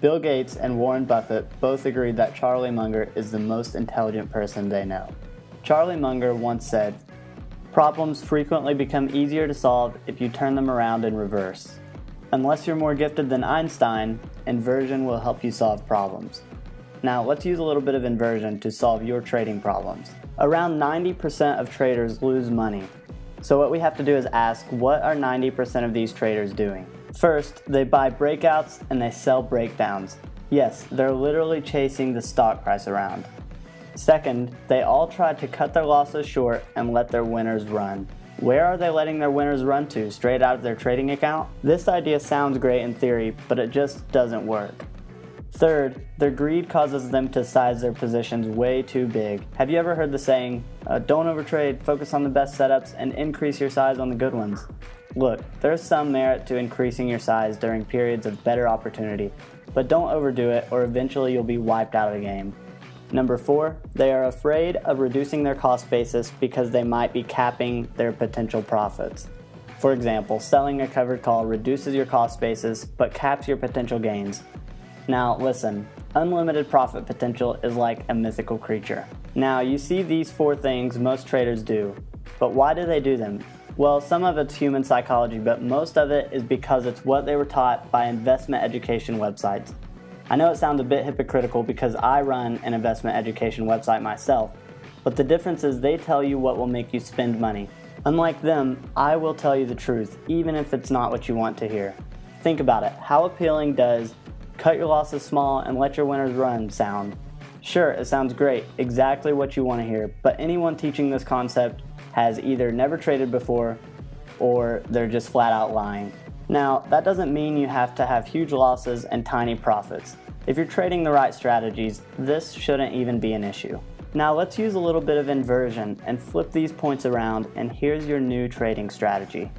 Bill Gates and Warren Buffett both agreed that Charlie Munger is the most intelligent person they know. Charlie Munger once said, "Problems frequently become easier to solve if you turn them around in reverse. Unless you're more gifted than Einstein, inversion will help you solve problems." Now let's use a little bit of inversion to solve your trading problems. Around 90% of traders lose money. So what we have to do is ask, what are 90% of these traders doing? First, they buy breakouts and they sell breakdowns. Yes, they're literally chasing the stock price around. Second, they all try to cut their losses short and let their winners run. Where are they letting their winners run to? Straight out of their trading account? This idea sounds great in theory, but it just doesn't work. Third, their greed causes them to size their positions way too big. Have you ever heard the saying, don't overtrade, focus on the best setups, and increase your size on the good ones? Look, there's some merit to increasing your size during periods of better opportunity, but don't overdo it or eventually you'll be wiped out of the game. Number 4, they are afraid of reducing their cost basis because they might be capping their potential profits. For example, selling a covered call reduces your cost basis but caps your potential gains. Now listen, unlimited profit potential is like a mythical creature. Now you see these 4 things most traders do, but why do they do them? Well, some of it's human psychology, but most of it is because it's what they were taught by investment education websites. I know it sounds a bit hypocritical because I run an investment education website myself, but the difference is they tell you what will make you spend money. Unlike them, I will tell you the truth, even if it's not what you want to hear. Think about it, how appealing does cut your losses small and let your winners run sound? Sure, it sounds great, exactly what you want to hear, but anyone teaching this concept has either never traded before or they're just flat out lying. Now, that doesn't mean you have to have huge losses and tiny profits. If you're trading the right strategies, this shouldn't even be an issue. Now let's use a little bit of inversion and flip these points around, and here's your new trading strategy.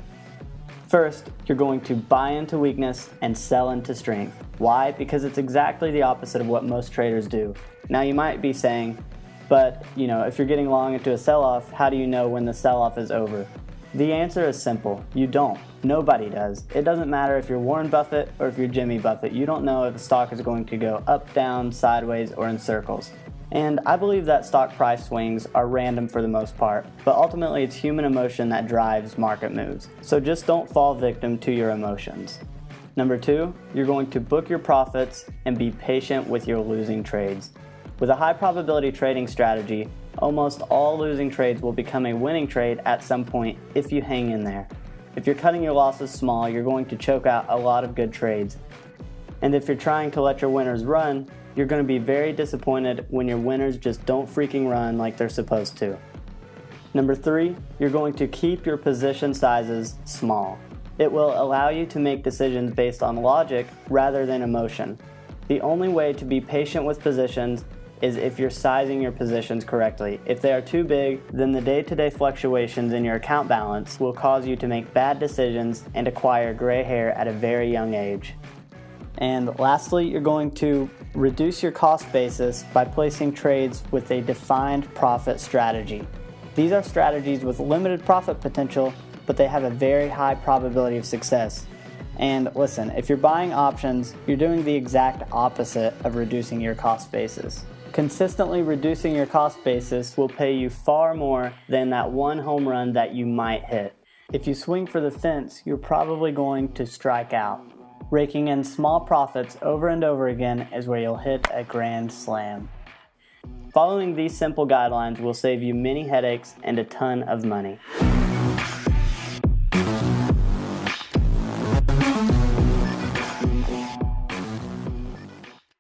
First, you're going to buy into weakness and sell into strength. Why? Because it's exactly the opposite of what most traders do. Now you might be saying, but if you're getting long into a sell-off, how do you know when the sell-off is over? The answer is simple. You don't. Nobody does. It doesn't matter if you're Warren Buffett or if you're Jimmy Buffett. You don't know if a stock is going to go up, down, sideways, or in circles. And I believe that stock price swings are random for the most part, but ultimately it's human emotion that drives market moves. So just don't fall victim to your emotions. Number 2, you're going to book your profits and be patient with your losing trades. With a high probability trading strategy, almost all losing trades will become a winning trade at some point if you hang in there. If you're cutting your losses small, you're going to choke out a lot of good trades. And if you're trying to let your winners run, you're going to be very disappointed when your winners just don't freaking run like they're supposed to. Number 3, you're going to keep your position sizes small. It will allow you to make decisions based on logic rather than emotion. The only way to be patient with positions is if you're sizing your positions correctly. If they are too big, then the day-to-day fluctuations in your account balance will cause you to make bad decisions and acquire gray hair at a very young age. And lastly, you're going to reduce your cost basis by placing trades with a defined profit strategy. These are strategies with limited profit potential, but they have a very high probability of success. And listen, if you're buying options, you're doing the exact opposite of reducing your cost basis. Consistently reducing your cost basis will pay you far more than that one home run that you might hit. If you swing for the fence, you're probably going to strike out. Raking in small profits over and over again is where you'll hit a grand slam. Following these simple guidelines will save you many headaches and a ton of money.